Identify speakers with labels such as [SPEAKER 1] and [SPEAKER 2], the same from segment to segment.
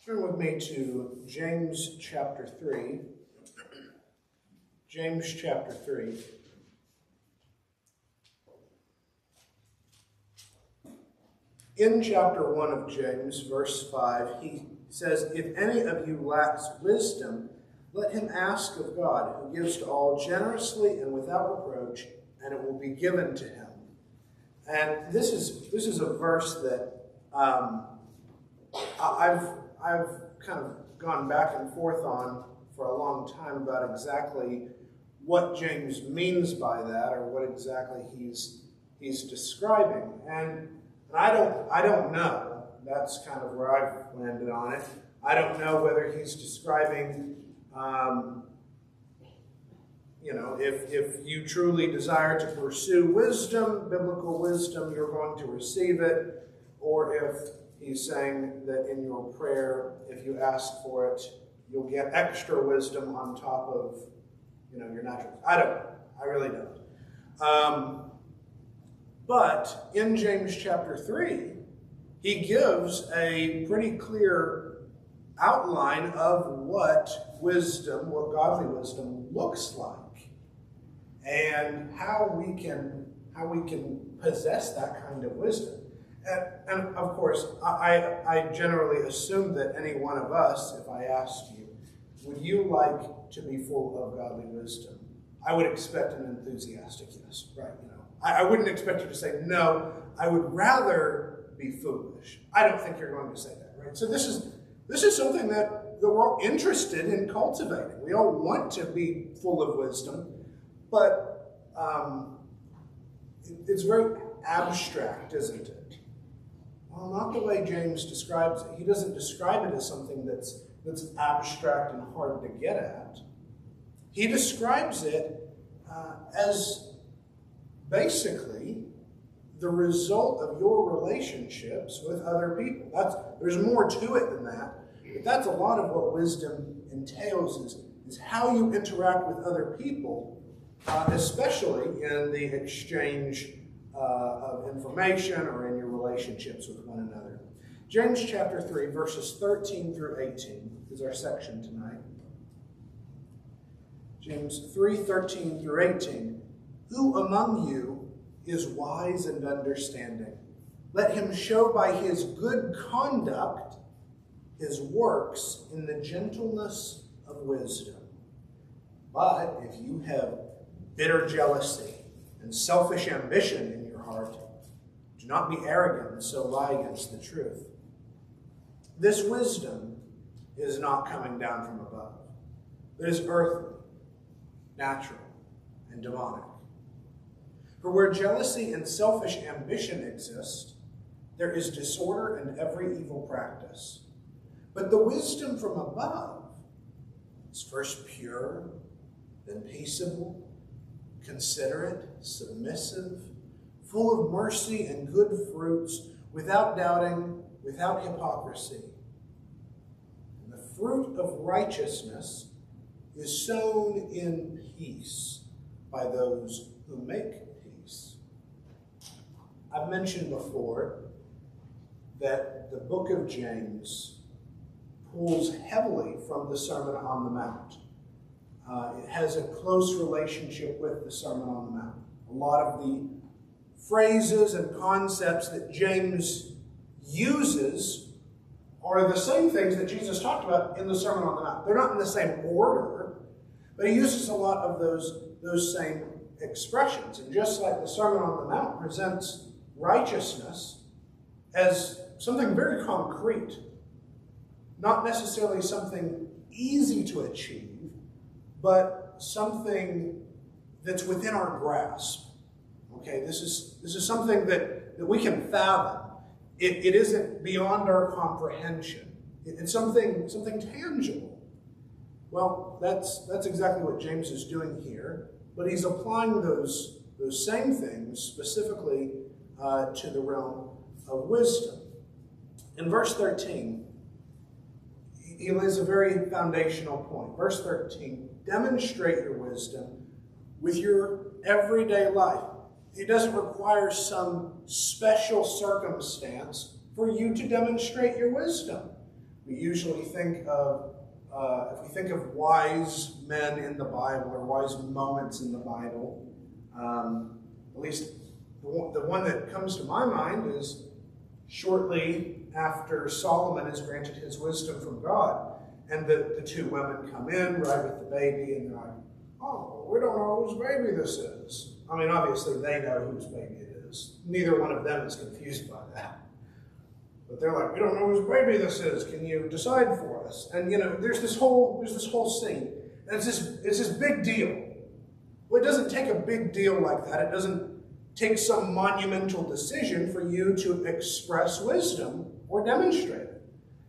[SPEAKER 1] Turn with me to James chapter 3. James chapter 3. In chapter 1 of James, verse 5, he says, "If any of you lacks wisdom, let him ask of God, who gives to all generously and without reproach, and it will be given to him." And this is a verse that I've kind of gone back and forth on for a long time about exactly what James means by that, or what exactly he's describing. And I don't know. That's kind of where I've landed on it. I don't know whether he's describing, if you truly desire to pursue wisdom, biblical wisdom, you're going to receive it, or if he's saying that in your prayer, if you ask for it, you'll get extra wisdom on top of, your natural. I don't know. I really don't. But in James chapter 3, he gives a pretty clear outline of what wisdom, what godly wisdom looks like, and how we can possess that kind of wisdom. And of course, I generally assume that any one of us, if I asked you, would you like to be full of godly wisdom? I would expect an enthusiastic yes, right? I wouldn't expect you to say, no, I would rather be foolish. I don't think you're going to say that, right? So this is something that we're all interested in cultivating. We all want to be full of wisdom, but it's very abstract, isn't it? Well, not the way James describes it. He doesn't describe it as something that's abstract and hard to get at. He describes it as basically the result of your relationships with other people. There's more to it than that, but that's a lot of what wisdom entails, is how you interact with other people, especially in the exchange of information or in your relationships with one another. James chapter 3, verses 13 through 18 is our section tonight. James 3, 13 through 18. "Who among you is wise and understanding? Let him show by his good conduct his works in the gentleness of wisdom. But if you have bitter jealousy and selfish ambition in your heart, do not be arrogant and so lie against the truth. This wisdom is not coming down from above. It is earthly, natural, and demonic. For where jealousy and selfish ambition exist, there is disorder and every evil practice. But the wisdom from above is first pure, then peaceable, considerate, submissive, full of mercy and good fruits, without doubting, without hypocrisy. And the fruit of righteousness is sown in peace by those who make peace." I've mentioned before that the book of James pulls heavily from the Sermon on the Mount. It has a close relationship with the Sermon on the Mount. A lot of the phrases and concepts that James uses are the same things that Jesus talked about in the Sermon on the Mount. They're not in the same order, but he uses a lot of those same expressions. And just like the Sermon on the Mount presents righteousness as something very concrete, not necessarily something easy to achieve, but something that's within our grasp. Okay, this is something that we can fathom. It isn't beyond our comprehension. It's something tangible. Well, that's exactly what James is doing here, but he's applying those same things specifically to the realm of wisdom. In verse 13, he lays a very foundational point. Verse 13, demonstrate your wisdom with your everyday life. It doesn't require some special circumstance for you to demonstrate your wisdom. We usually think of, if we think of wise men in the Bible or wise moments in the Bible, at least the one that comes to my mind is shortly after Solomon is granted his wisdom from God, and the two women come in, right, with the baby, and they're like, oh, we don't know whose baby this is. I mean, obviously they know whose baby it is. Neither one of them is confused by that. But they're like, we don't know whose baby this is. Can you decide for us? And there's this whole scene. And it's this big deal. Well, it doesn't take a big deal like that. It doesn't take some monumental decision for you to express wisdom or demonstrate it.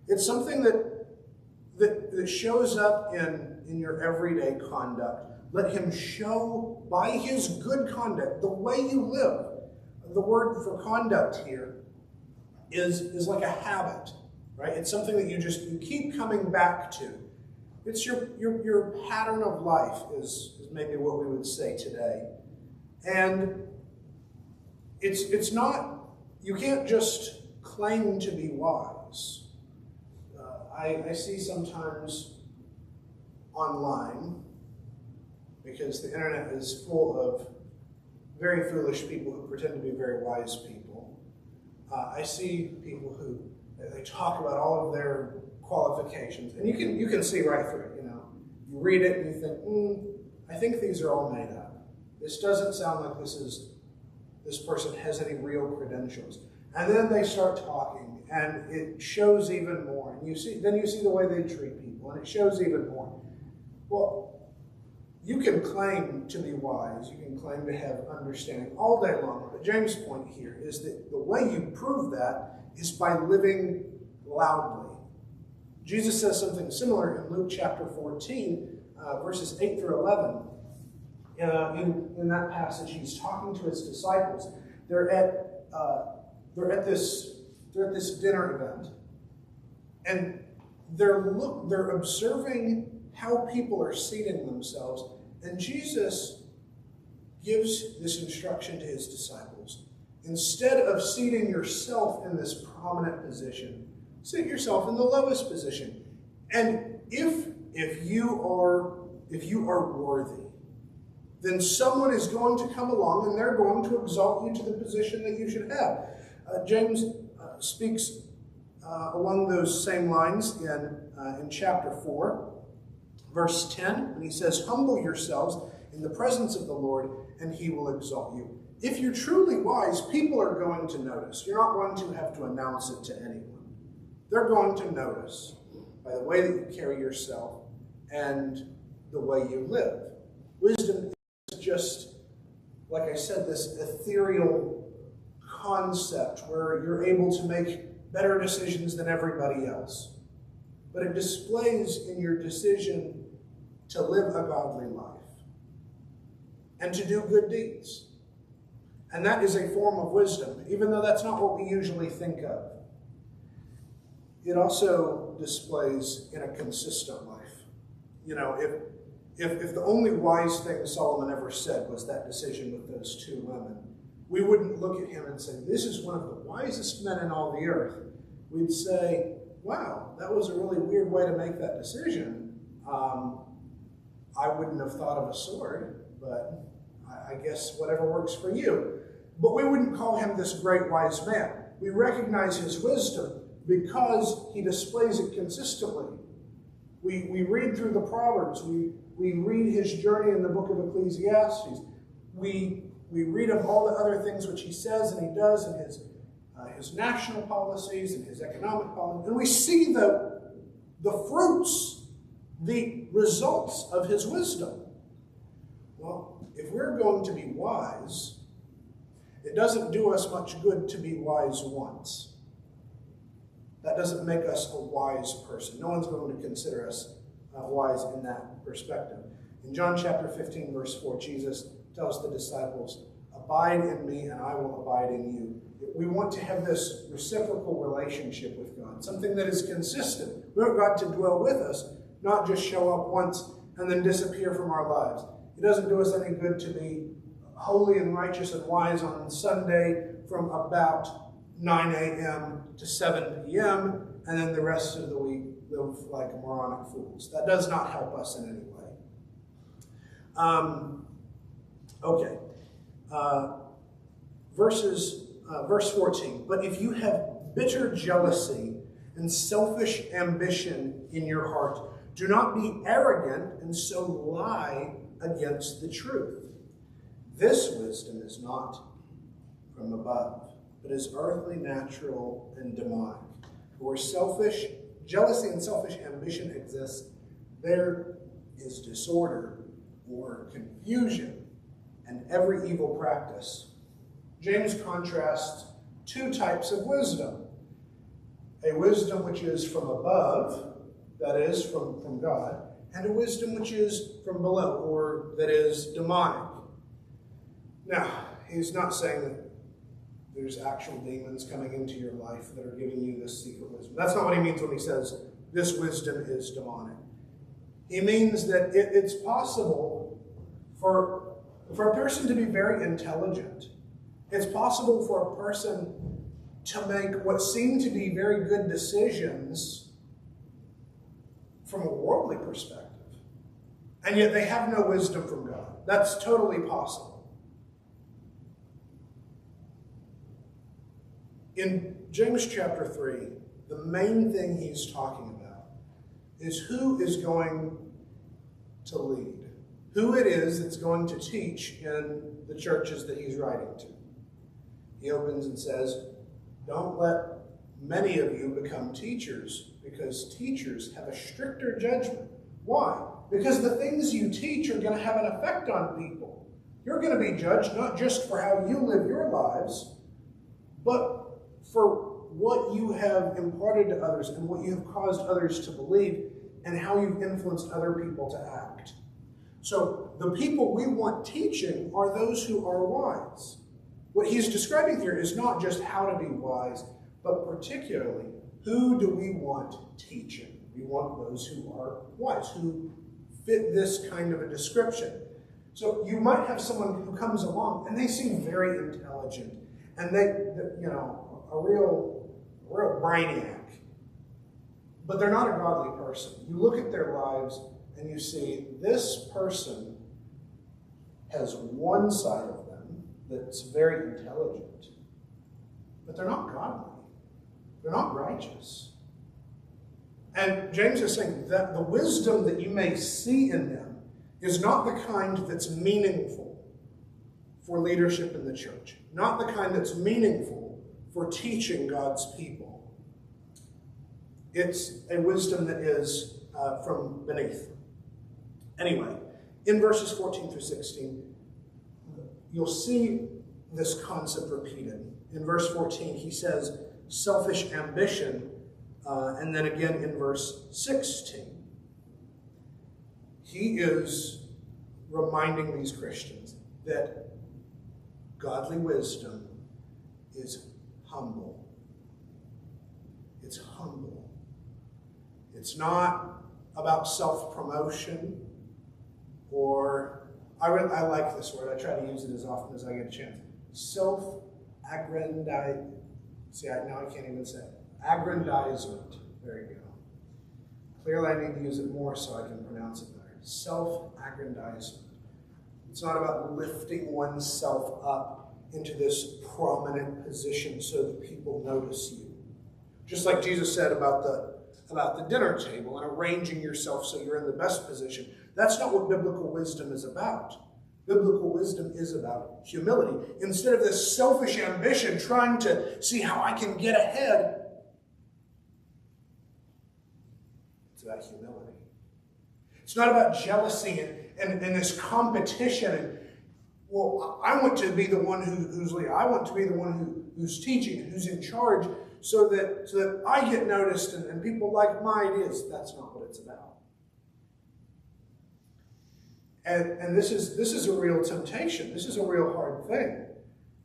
[SPEAKER 1] It's something that shows up in your everyday conduct. Let him show by his good conduct, the way you live. The word for conduct here is like a habit, right? It's something that you keep coming back to. It's your pattern of life is maybe what we would say today. And it's not, you can't just claim to be wise. I see sometimes online, because the internet is full of very foolish people who pretend to be very wise people. I see people who they talk about all of their qualifications, and you can see right through it. You read it and you think, I think these are all made up. This doesn't sound like this person has any real credentials. And then they start talking, and it shows even more. And you see the way they treat people, and it shows even more. Well, you can claim to be wise, you can claim to have understanding all day long, but James' point here is that the way you prove that is by living loudly. Jesus says something similar in Luke chapter 14, verses 8 through 11. In that passage, he's talking to his disciples. They're at this dinner event, and they're observing how people are seating themselves, and Jesus gives this instruction to his disciples. Instead of seating yourself in this prominent position, sit yourself in the lowest position. And if you are worthy, then someone is going to come along and they're going to exalt you to the position that you should have. James speaks along those same lines in chapter 4, verse 10, and he says, humble yourselves in the presence of the Lord, and he will exalt you. If you're truly wise, people are going to notice. You're not going to have to announce it to anyone. They're going to notice by the way that you carry yourself and the way you live. Wisdom is just, like I said, this ethereal concept where you're able to make better decisions than everybody else. But it displays in your decision to live a godly life and to do good deeds. And that is a form of wisdom, even though that's not what we usually think of. It also displays in a consistent life. If the only wise thing Solomon ever said was that decision with those two women, we wouldn't look at him and say, this is one of the wisest men in all the earth. We'd say, wow, that was a really weird way to make that decision. I wouldn't have thought of a sword, but I guess whatever works for you. But we wouldn't call him this great wise man. We recognize his wisdom because he displays it consistently. We read through the Proverbs. We read his journey in the book of Ecclesiastes. We read of all the other things which he says and he does in his national policies and his economic policies. And we see the fruits, the results of his wisdom. Well, if we're going to be wise, it doesn't do us much good to be wise once. That doesn't make us a wise person. No one's going to consider us wise in that perspective. In John chapter 15, verse 4, Jesus tells the disciples, abide in me and I will abide in you. We want to have this reciprocal relationship with God, something that is consistent. We want God to dwell with us, not just show up once and then disappear from our lives. It doesn't do us any good to be holy and righteous and wise on Sunday from about 9 a.m. to 7 p.m. and then the rest of the week live like moronic fools. That does not help us in any way. Verse 14. But if you have bitter jealousy and selfish ambition in your heart, do not be arrogant and so lie against the truth. This wisdom is not from above, but is earthly, natural, and demonic. Where selfish jealousy and selfish ambition exist, there is disorder or confusion and every evil practice. James contrasts two types of wisdom. A wisdom which is from above, that is, from God, and a wisdom which is from below, or that is demonic. Now, he's not saying that there's actual demons coming into your life that are giving you this secret wisdom. That's not what he means when he says this wisdom is demonic. He means that it's possible for a person to be very intelligent. It's possible for a person to make what seem to be very good decisions from a worldly perspective, and yet they have no wisdom from God. That's totally possible. In James chapter 3, the main thing he's talking about is who is going to lead, who it is that's going to teach in the churches that he's writing to. He opens and says, don't let many of you become teachers, because teachers have a stricter judgment. Why? Because the things you teach are going to have an effect on people. You're going to be judged not just for how you live your lives, but for what you have imparted to others and what you have caused others to believe and how you've influenced other people to act. So the people we want teaching are those who are wise. What he's describing here is not just how to be wise, but particularly who do we want teaching? We want those who are wise, who fit this kind of a description. So you might have someone who comes along and they seem very intelligent and they a real brainiac, but they're not a godly person. You look at their lives and you see this person has one side of them that's very intelligent, but they're not godly. They're not righteous. And James is saying that the wisdom that you may see in them is not the kind that's meaningful for leadership in the church, not the kind that's meaningful for teaching God's people. It's a wisdom that is from beneath. Anyway, in verses 14 through 16, you'll see this concept repeated. In verse 14, he says, selfish ambition, and then again in verse 16, he is reminding these Christians that godly wisdom is humble. It's humble. It's not about self-promotion, or, I like this word, I try to use it as often as I get a chance. Self-aggrandizement. Now I can't even say it. Aggrandizement. There you go. Clearly I need to use it more so I can pronounce it better. Self-aggrandizement. It's not about lifting oneself up into this prominent position so that people notice you. Just like Jesus said about the dinner table and arranging yourself so you're in the best position. That's not what biblical wisdom is about. Biblical wisdom is about humility. Instead of this selfish ambition trying to see how I can get ahead, it's about humility. It's not about jealousy and this competition. And, well, I want to be the one who's leading. I want to be the one who's teaching and who's in charge so that I get noticed and people like my ideas. That's not what it's about. And this is a real temptation. This is a real hard thing.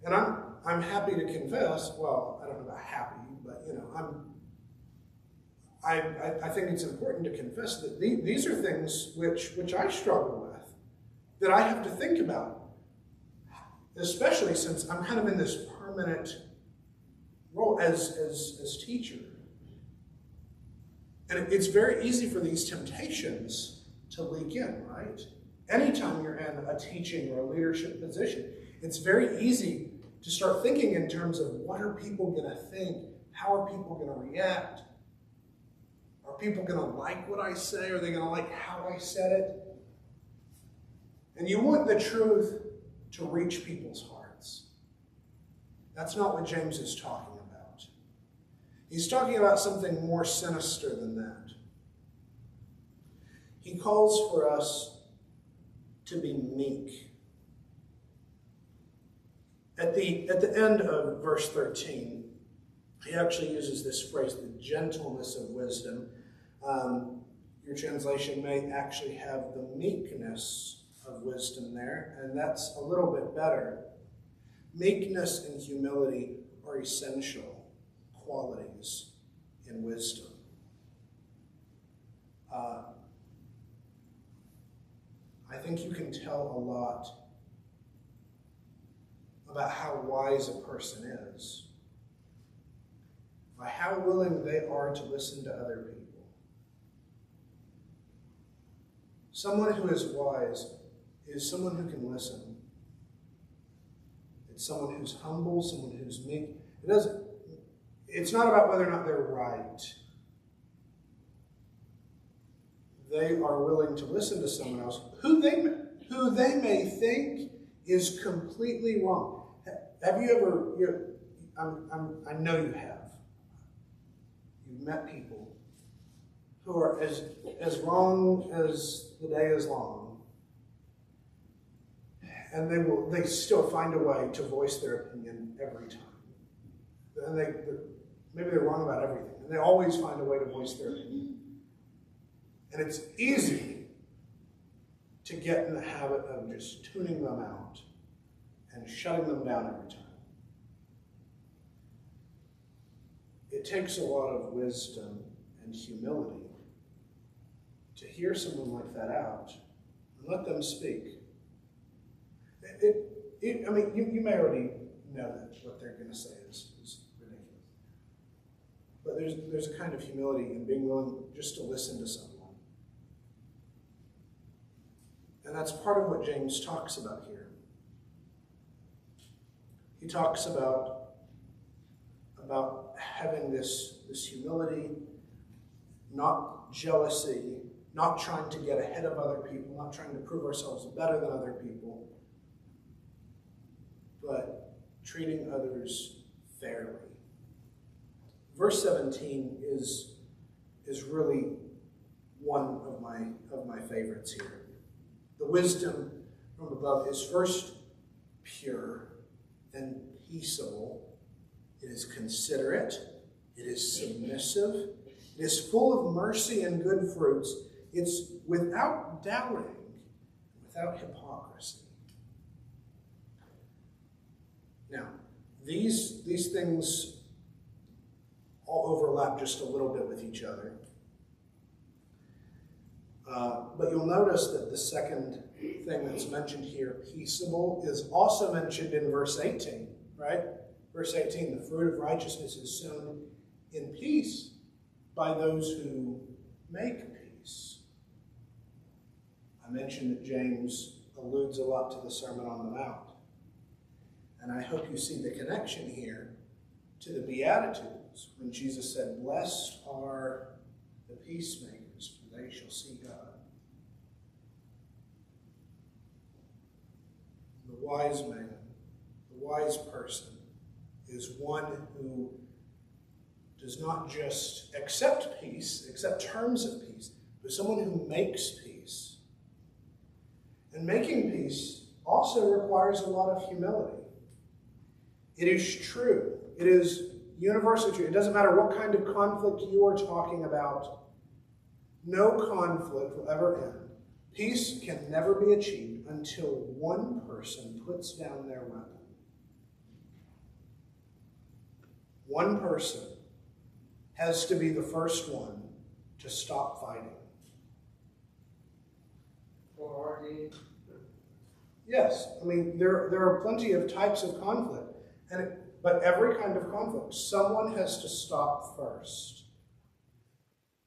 [SPEAKER 1] And I'm happy to confess, well, I don't know about happy, but I think it's important to confess that these are things which I struggle with, that I have to think about, especially since I'm kind of in this permanent role as teacher. And it's very easy for these temptations to leak in, right? Anytime you're in a teaching or a leadership position, it's very easy to start thinking in terms of what are people going to think? How are people going to react? Are people going to like what I say? Are they going to like how I said it? And you want the truth to reach people's hearts. That's not what James is talking about. He's talking about something more sinister than that. He calls for us to be meek. At the end of verse 13, he actually uses this phrase, the gentleness of wisdom. Your translation may actually have the meekness of wisdom there, and that's a little bit better. Meekness and humility are essential qualities in wisdom. I think you can tell a lot about how wise a person is by how willing they are to listen to other people. Someone who is wise is someone who can listen. It's someone who's humble, someone who's meek. It's not about whether or not they're right. They are willing to listen to someone else who they may think is completely wrong. Have you ever, I know you have. You've met people who are as wrong as the day is long. And they still find a way to voice their opinion every time. And maybe they're wrong about everything. And they always find a way to voice their opinion. And it's easy to get in the habit of just tuning them out and shutting them down every time. It takes a lot of wisdom and humility to hear someone like that out and let them speak. You may already know that what they're going to say is ridiculous. But there's a kind of humility in being willing just to listen to someone. And that's part of what James talks about here. He talks about having this humility, not jealousy, not trying to get ahead of other people, not trying to prove ourselves better than other people, but treating others fairly. Verse 17 is really one of my favorites here. The wisdom from above is first pure, then peaceable. It is considerate. It is submissive. It is full of mercy and good fruits. It's without doubting, without hypocrisy. Now, these things all overlap just a little bit with each other. But you'll notice that the second thing that's mentioned here, peaceable, is also mentioned in verse 18, right? Verse 18, the fruit of righteousness is sown in peace by those who make peace. I mentioned that James alludes a lot to the Sermon on the Mount. And I hope you see the connection here to the Beatitudes, when Jesus said, "Blessed are the peacemakers, for they shall see God." The wise man, the wise person, is one who does not just accept peace, accept terms of peace, but someone who makes peace. And making peace also requires a lot of humility. It is true. It is universally true. It doesn't matter what kind of conflict you are talking about. No conflict will ever end. Peace can never be achieved until one person puts down their weapon. One person has to be the first one to stop fighting.
[SPEAKER 2] Or argue.
[SPEAKER 1] Yes, I mean, there are plenty of types of conflict. But every kind of conflict, someone has to stop first.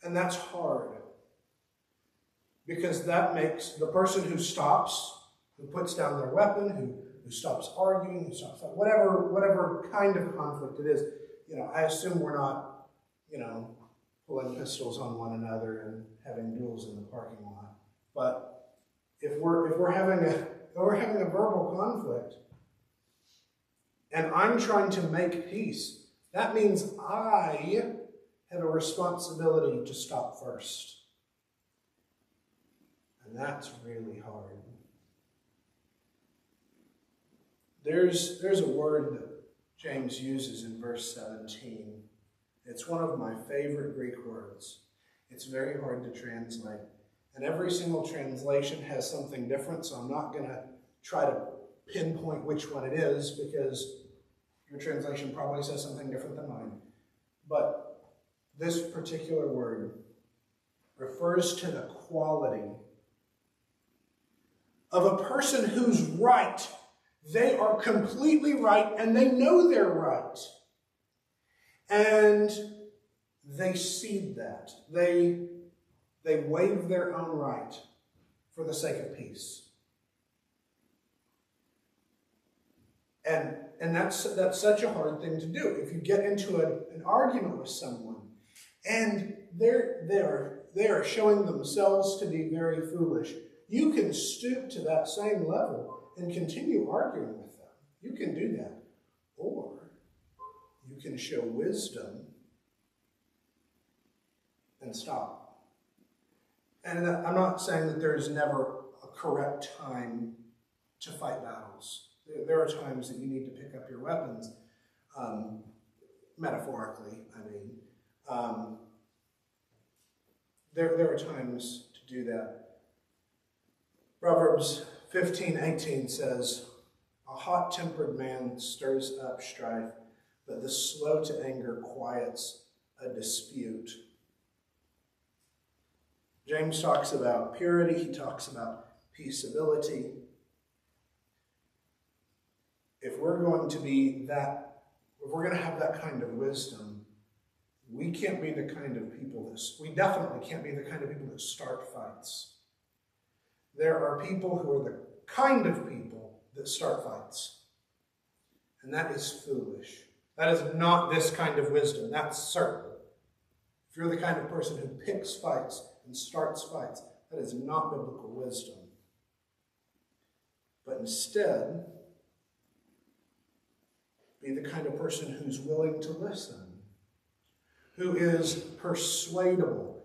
[SPEAKER 1] And that's hard. Because that makes the person who stops, who puts down their weapon, who stops arguing, who stops whatever kind of conflict it is. I assume we're not, pulling pistols on one another and having duels in the parking lot. But if we're having a verbal conflict, and I'm trying to make peace, that means I have a responsibility to stop first. And that's really hard. There's a word that James uses in verse 17. It's one of my favorite Greek words. It's very hard to translate. And every single translation has something different, so I'm not going to try to pinpoint which one it is, because your translation probably says something different than mine. But this particular word refers to the quality of a person who's right. They are completely right, and they know they're right. And they cede that. They waive their own right for the sake of peace. And that's such a hard thing to do. If you get into an argument with someone, and they are showing themselves to be very foolish, you can stoop to that same level and continue arguing with them. You can do that. Or you can show wisdom and stop. And I'm not saying that there's never a correct time to fight battles. There are times that you need to pick up your weapons, metaphorically, I mean. There are times to do that. Proverbs 15:18 says, "A hot-tempered man stirs up strife, but the slow to anger quiets a dispute." James talks about purity. He talks about peaceability. If we're going to have that kind of wisdom, we can't be the kind of people we definitely can't be the kind of people that start fights. There are people who are the kind of people that start fights. And that is foolish. That is not this kind of wisdom, that's certain. If you're the kind of person who picks fights and starts fights, that is not biblical wisdom. But instead, be the kind of person who's willing to listen, who is persuadable.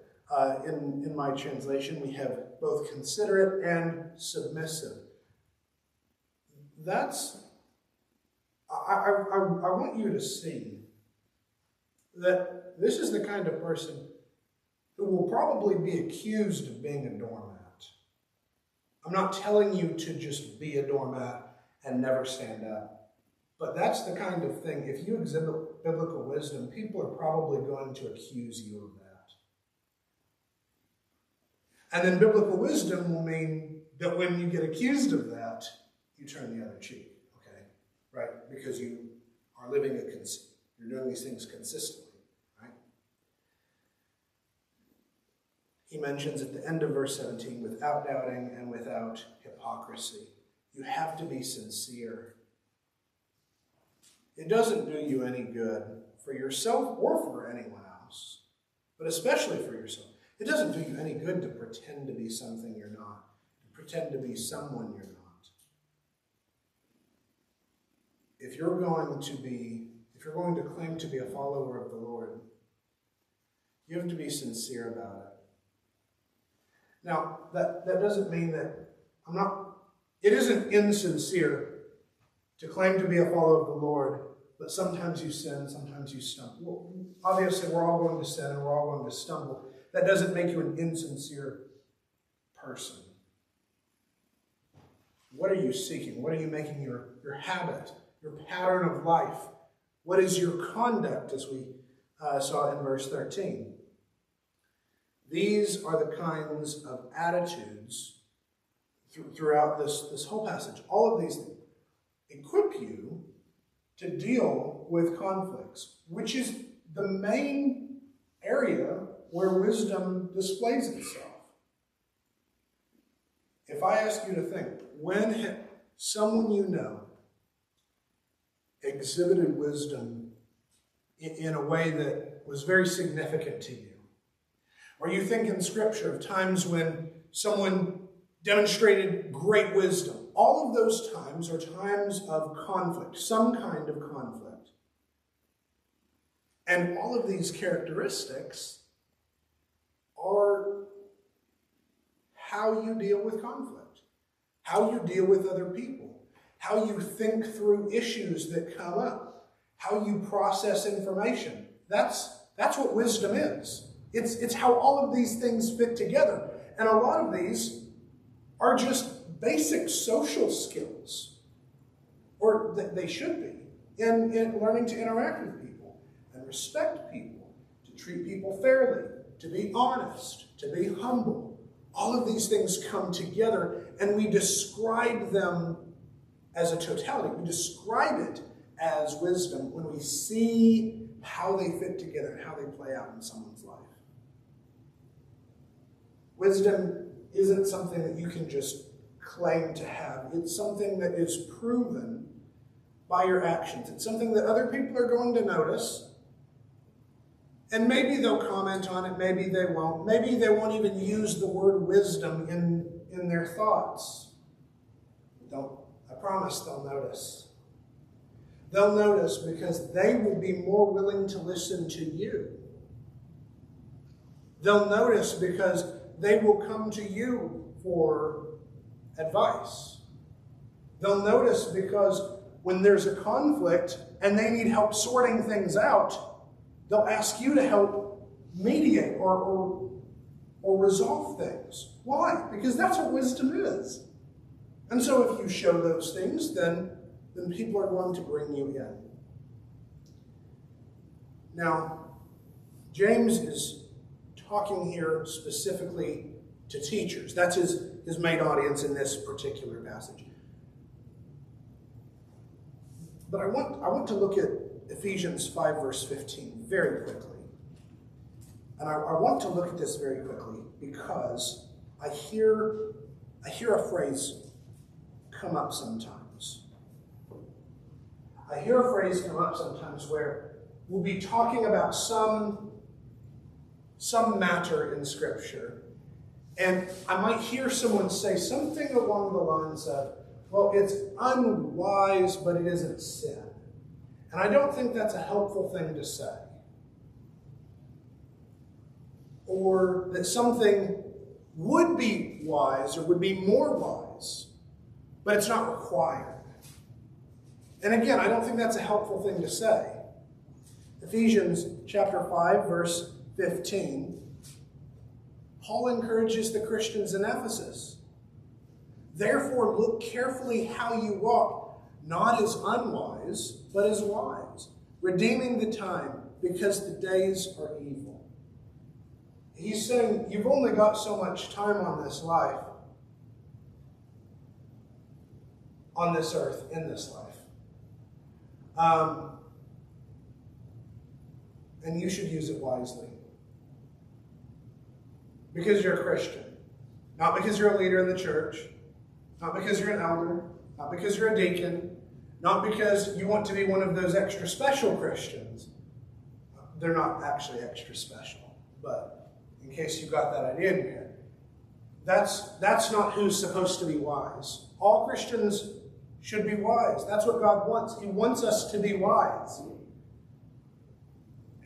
[SPEAKER 1] In my translation, we have both considerate and submissive. I want you to see that this is the kind of person who will probably be accused of being a doormat. I'm not telling you to just be a doormat and never stand up. But that's the kind of thing, if you exhibit biblical wisdom, people are probably going to accuse you of that. And then biblical wisdom will mean that when you get accused of that, you turn the other cheek, okay? Right? Because you are you're doing these things consistently, right? He mentions at the end of verse 17, without doubting and without hypocrisy. You have to be sincere. It doesn't do you any good for yourself or for anyone else, but especially for yourself. It doesn't do you any good to pretend to be something you're not, to pretend to be someone you're not. If you're going to claim to be a follower of the Lord, you have to be sincere about it. Now, that doesn't mean that it isn't insincere to claim to be a follower of the Lord, but sometimes you sin, sometimes you stumble. Well, obviously, we're all going to sin and we're all going to stumble. That doesn't make you an insincere person. What are you seeking? What are you making your habit, your pattern of life? What is your conduct, as we saw in verse 13? These are the kinds of attitudes throughout this whole passage. All of these things equip you to deal with conflicts, which is the main area where wisdom displays itself. If I ask you to think, when someone you know exhibited wisdom in a way that was very significant to you, or you think in Scripture of times when someone demonstrated great wisdom, all of those times are times of conflict, some kind of conflict. And all of these characteristics are how you deal with conflict, how you deal with other people, how you think through issues that come up, how you process information. That's what wisdom is. It's how all of these things fit together. And a lot of these are just basic social skills, or they should be, in learning to interact with people and respect people, to treat people fairly, to be honest, to be humble. All of these things come together, and we describe them as a totality. We describe it as wisdom when we see how they fit together and how they play out in someone's life. Wisdom isn't something that you can just claim to have. It's something that is proven by your actions. It's something that other people are going to notice. And maybe they'll comment on it, maybe they won't. Maybe they won't even use the word wisdom in their thoughts. I promise they'll notice. They'll notice because they will be more willing to listen to you. They'll notice because they will come to you for advice. They'll notice because when there's a conflict and they need help sorting things out, they'll ask you to help mediate or resolve things. Why? Because that's what wisdom is. And so if you show those things, then people are going to bring you in. Now, James is talking here specifically to teachers. That's his main audience in this particular passage. But I want to look at Ephesians 5, verse 15 very quickly. And I want to look at this very quickly because I hear a phrase come up sometimes. I hear a phrase come up sometimes where we'll be talking about some matter in Scripture, and I might hear someone say something along the lines of, well, it's unwise, but it isn't sin. And I don't think that's a helpful thing to say. Or that something would be wise or would be more wise, but it's not required. And again, I don't think that's a helpful thing to say. Ephesians chapter 5, verse 15, Paul encourages the Christians in Ephesus. Therefore, look carefully how you walk, not as unwise, but as wise, redeeming the time, because the days are evil. He's saying, you've only got so much time on this life, on this earth, in this life. And you should use it wisely. Because you're a Christian. Not because you're a leader in the church. Not because you're an elder. Not because you're a deacon. Not because you want to be one of those extra special Christians. They're not actually extra special. But in case you got that idea in your head, that's not who's supposed to be wise. All Christians should be wise. That's what God wants. He wants us to be wise.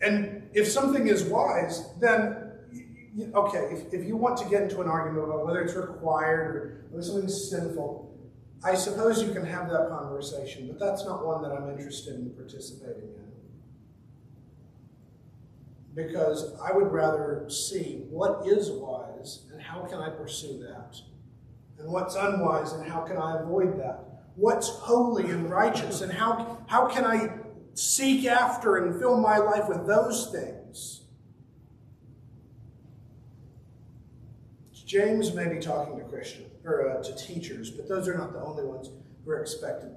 [SPEAKER 1] And if something is wise, then, okay, if you want to get into an argument about whether it's required or whether something's sinful, I suppose you can have that conversation, but that's not one that I'm interested in participating in. Because I would rather see what is wise and how can I pursue that, and what's unwise and how can I avoid that. What's holy and righteous, and how can I seek after and fill my life with those things? James may be talking to Christians or to teachers, but those are not the only ones who are expected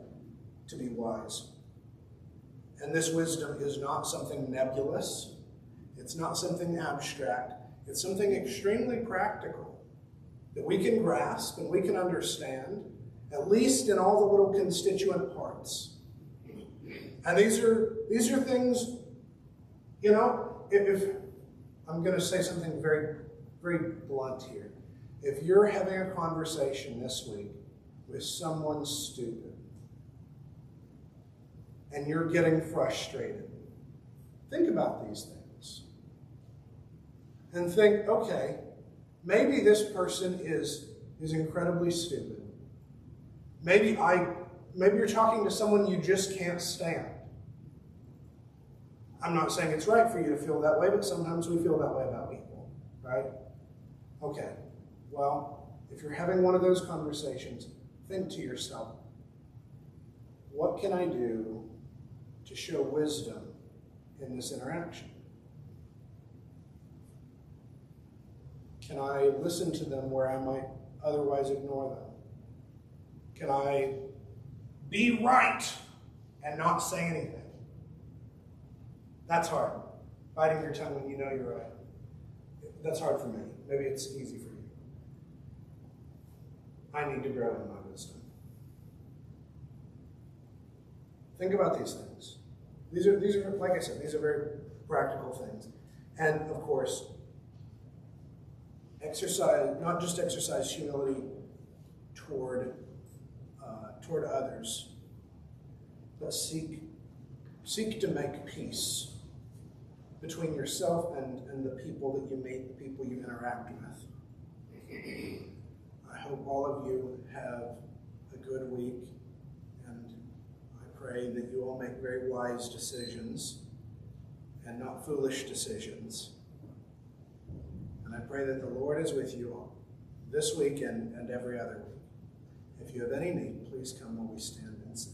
[SPEAKER 1] to be wise. And this wisdom is not something nebulous. It's not something abstract. It's something extremely practical that we can grasp and we can understand, at least in all the little constituent parts. And these are things, if I'm going to say something very, very blunt here. If you're having a conversation this week with someone stupid and you're getting frustrated, think about these things. And think, okay, maybe this person is incredibly stupid. Maybe you're talking to someone you just can't stand. I'm not saying it's right for you to feel that way, but sometimes we feel that way about people, right? Okay, well, if you're having one of those conversations, think to yourself, what can I do to show wisdom in this interaction? Can I listen to them where I might otherwise ignore them? Can I be right and not say anything? That's hard. Biting your tongue when you know you're right. That's hard for me. Maybe it's easy for you. I need to grow in my wisdom. Think about these things. These are, like I said, these are very practical things. And of course, not just exercise humility toward others, but seek to make peace between yourself and the people that you meet, the people you interact with. I hope all of you have a good week, and I pray that you all make very wise decisions and not foolish decisions. And I pray that the Lord is with you all this week and every other week. If you have any need, please come while we stand and sing.